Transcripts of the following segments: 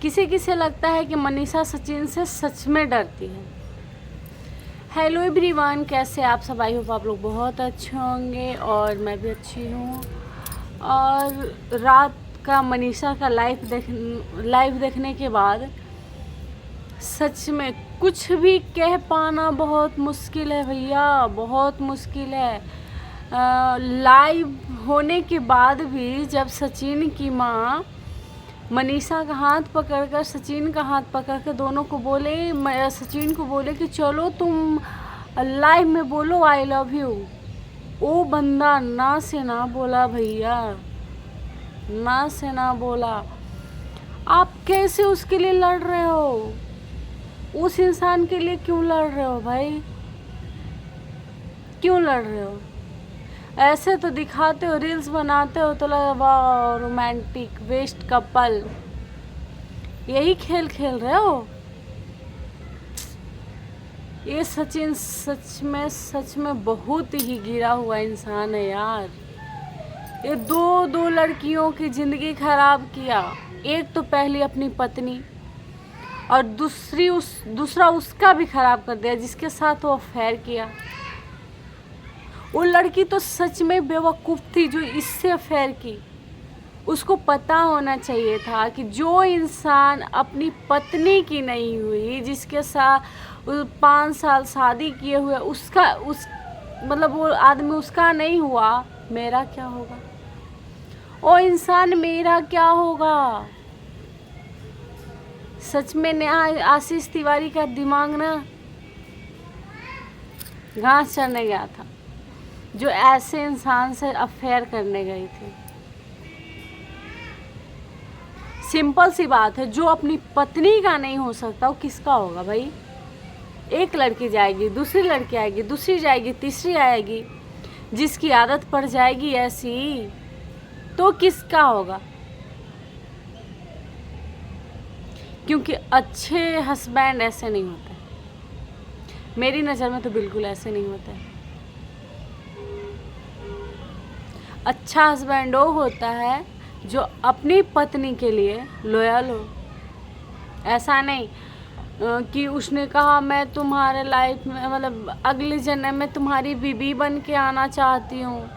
किसे किसे लगता है कि मनीषा सचिन से सच में डरती है। हेलो एवरीवन, कैसे आप सब? आई होप आप लोग बहुत अच्छे होंगे और मैं भी अच्छी हूँ। और रात का मनीषा का लाइव देखने के बाद सच में कुछ भी कह पाना बहुत मुश्किल है भैया, बहुत मुश्किल है। लाइव होने के बाद भी जब सचिन की माँ मनीषा का हाथ पकड़कर सचिन का हाथ पकड़कर दोनों को बोले, सचिन को बोले कि चलो तुम लाइव में बोलो आई लव यू, वो बंदा ना से ना बोला भैया, ना से ना बोला। आप कैसे उसके लिए लड़ रहे हो? उस इंसान के लिए क्यों लड़ रहे हो भाई? क्यों लड़ रहे हो? ऐसे तो दिखाते हो, रील्स बनाते हो तो लगा वाह रोमांटिक बेस्ट कपल, यही खेल खेल रहे हो। ये सचिन सच में बहुत ही गिरा हुआ इंसान है यार। ये दो लड़कियों की जिंदगी खराब किया। एक तो पहली अपनी पत्नी और दूसरा उसका भी खराब कर दिया जिसके साथ वो अफेयर किया। वो लड़की तो सच में बेवकूफ़ थी जो इससे अफेयर की। उसको पता होना चाहिए था कि जो इंसान अपनी पत्नी की नहीं हुई, जिसके साथ 5 साल शादी किए हुए मतलब वो आदमी उसका नहीं हुआ, मेरा क्या होगा? वो इंसान मेरा क्या होगा? सच में आशीष तिवारी का दिमाग ना घास चढ़ने गया था जो ऐसे इंसान से अफेयर करने गई थी। सिंपल सी बात है, जो अपनी पत्नी का नहीं हो सकता वो किसका होगा भाई? एक लड़की जाएगी, दूसरी लड़की आएगी, दूसरी जाएगी, तीसरी आएगी, जिसकी आदत पड़ जाएगी ऐसी तो किसका होगा? क्योंकि अच्छे हस्बैंड ऐसे नहीं होते, मेरी नज़र में तो बिल्कुल ऐसे नहीं होते। अच्छा हस्बैंड वो होता है जो अपनी पत्नी के लिए लॉयल हो। ऐसा नहीं कि उसने कहा मैं तुम्हारे लाइफ में मतलब अगले जन्म में तुम्हारी बीबी बन के आना चाहती हूँ।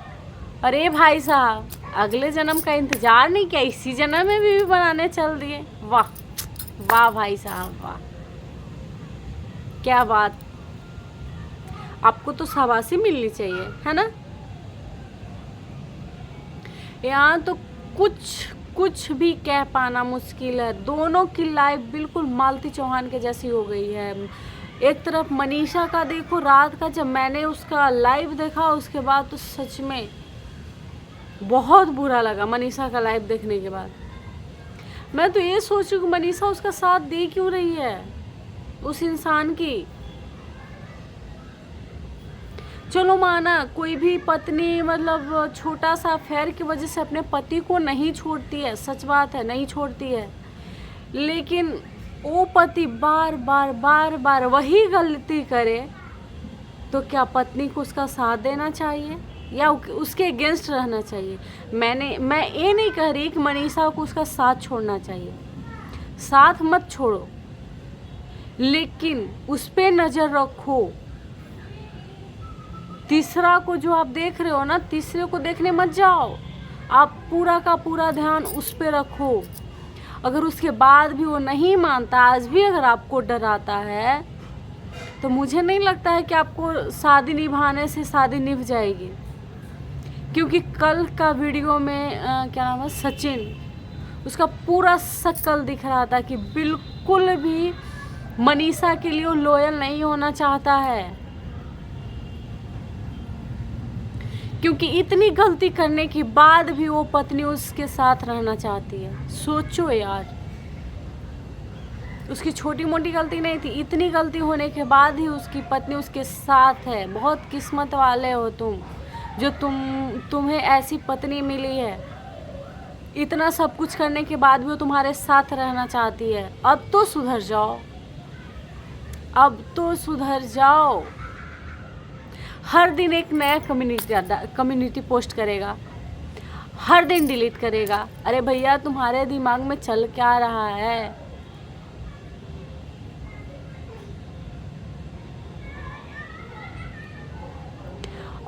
अरे भाई साहब, अगले जन्म का इंतज़ार नहीं किया, इसी जन्म में बीबी बनाने चल दिए। वाह वाह भाई साहब वाह, क्या बात। आपको तो शाबाशी मिलनी चाहिए, है ना? यहाँ तो कुछ भी कह पाना मुश्किल है। दोनों की लाइफ बिल्कुल मालती चौहान के जैसी हो गई है। एक तरफ मनीषा का देखो, रात का जब मैंने उसका लाइव देखा उसके बाद तो सच में बहुत बुरा लगा। मनीषा का लाइव देखने के बाद मैं तो ये सोच रही हूँ कि मनीषा उसका साथ दे क्यों रही है उस इंसान की। चलो माना कोई भी पत्नी मतलब छोटा सा अफेयर की वजह से अपने पति को नहीं छोड़ती है, सच बात है नहीं छोड़ती है, लेकिन वो पति बार बार वही गलती करे तो क्या पत्नी को उसका साथ देना चाहिए या उसके अगेंस्ट रहना चाहिए? मैं ये नहीं कह रही कि मनीषा को उसका साथ छोड़ना चाहिए, साथ मत छोड़ो, लेकिन उस पे नज़र रखो। तीसरा को जो आप देख रहे हो ना, तीसरे को देखने मत जाओ, आप पूरा का पूरा ध्यान उस पे रखो। अगर उसके बाद भी वो नहीं मानता, आज भी अगर आपको डराता है, तो मुझे नहीं लगता है कि आपको शादी निभाने से शादी निभ जाएगी। क्योंकि कल का वीडियो में क्या नाम है, सचिन, उसका पूरा शक्ल दिख रहा था कि बिल्कुल भी मनीषा के लिए वो लॉयल नहीं होना चाहता है। क्योंकि इतनी गलती करने के बाद भी वो पत्नी उसके साथ रहना चाहती है। सोचो यार, उसकी छोटी मोटी गलती नहीं थी, इतनी गलती होने के बाद ही उसकी पत्नी उसके साथ है। बहुत किस्मत वाले हो तुम जो तुम्हें ऐसी पत्नी मिली है। इतना सब कुछ करने के बाद भी वो तुम्हारे साथ रहना चाहती है। अब तो सुधर जाओ, अब तो सुधर जाओ। हर दिन एक नया कम्युनिटी पोस्ट करेगा, हर दिन डिलीट करेगा। अरे भैया, तुम्हारे दिमाग में चल क्या रहा है?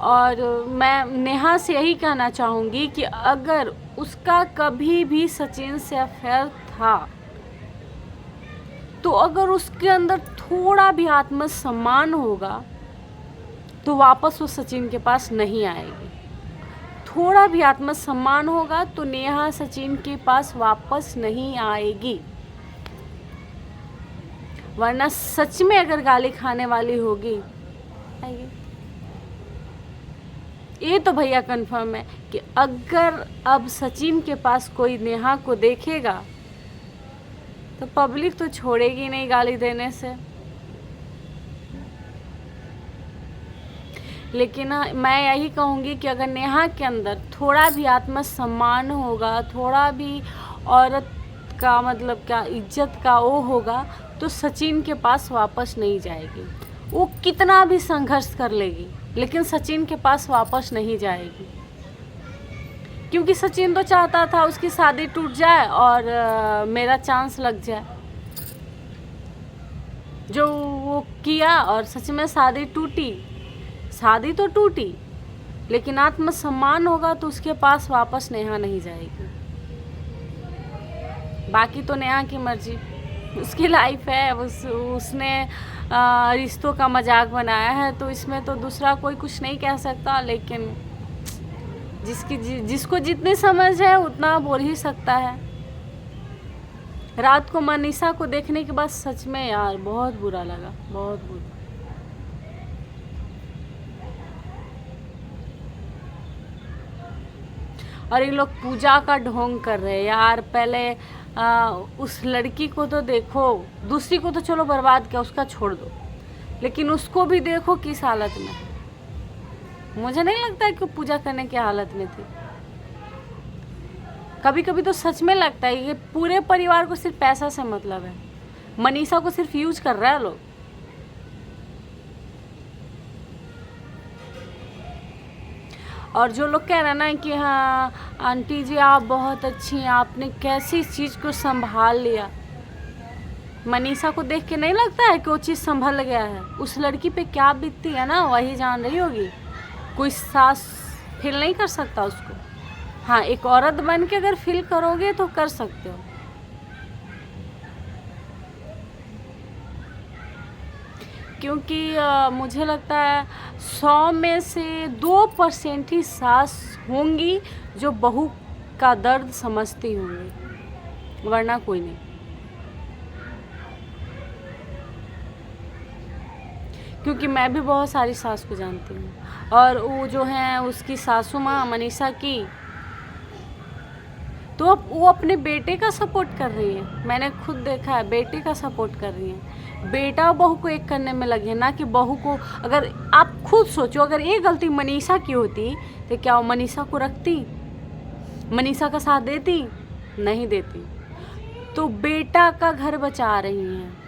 और मैं नेहा से यही कहना चाहूँगी कि अगर उसका कभी भी सचिन से अफेयर था तो अगर उसके अंदर थोड़ा भी आत्मसम्मान होगा तो वापस वो सचिन के पास नहीं आएगी। थोड़ा भी आत्मसम्मान होगा तो नेहा सचिन के पास वापस नहीं आएगी, वरना सच में अगर गाली खाने वाली होगी आएगी। ये तो भैया कंफर्म है कि अगर अब सचिन के पास कोई नेहा को देखेगा तो पब्लिक तो छोड़ेगी नहीं गाली देने से। लेकिन मैं यही कहूँगी कि अगर नेहा के अंदर थोड़ा भी आत्मसम्मान होगा, थोड़ा भी औरत का मतलब क्या इज्जत का वो होगा तो सचिन के पास वापस नहीं जाएगी। वो कितना भी संघर्ष कर लेगी लेकिन सचिन के पास वापस नहीं जाएगी, क्योंकि सचिन तो चाहता था उसकी शादी टूट जाए और मेरा चांस लग जाए, जो वो किया और सच में शादी टूटी। शादी तो टूटी लेकिन आत्मसम्मान होगा तो उसके पास वापस नेहा नहीं जाएगी। बाकी तो नेहा की मर्जी, उसकी लाइफ है, उसने रिश्तों का मजाक बनाया है तो इसमें तो दूसरा कोई कुछ नहीं कह सकता। लेकिन जिसको जितनी समझ है उतना बोल ही सकता है। रात को मनीषा को देखने के बाद सच में यार बहुत बुरा लगा, बहुत बुरा। और ये लोग पूजा का ढोंग कर रहे हैं यार। पहले उस लड़की को तो देखो, दूसरी को तो चलो बर्बाद किया, उसका छोड़ दो, लेकिन उसको भी देखो किस हालत में। मुझे नहीं लगता है कि पूजा करने की हालत में थी। कभी कभी तो सच में लगता है कि पूरे परिवार को सिर्फ पैसा से मतलब है, मनीषा को सिर्फ यूज कर रहा है लोग। और जो लोग कह रहे हैं ना कि हाँ आंटी जी आप बहुत अच्छी हैं, आपने कैसी इस चीज़ को संभाल लिया, मनीषा को देख के नहीं लगता है कि वो चीज़ संभल गया है। उस लड़की पे क्या बीतती है ना वही जान रही होगी, कोई सास फील नहीं कर सकता उसको। हाँ एक औरत बन के अगर फील करोगे तो कर सकते हो। क्योंकि मुझे लगता है 100 में से 2% ही सास होंगी जो बहू का दर्द समझती होंगी, वरना कोई नहीं। क्योंकि मैं भी बहुत सारी सास को जानती हूँ और वो जो है उसकी सासू माँ मनीषा की, तो वो अपने बेटे का सपोर्ट कर रही है। मैंने खुद देखा है, बेटे का सपोर्ट कर रही है। बेटा और बहू को एक करने में लगे, ना कि बहू को। अगर आप खुद सोचो अगर ये गलती मनीषा की होती तो क्या वो मनीषा को रखती, मनीषा का साथ देती? नहीं देती। तो बेटा का घर बचा रही हैं।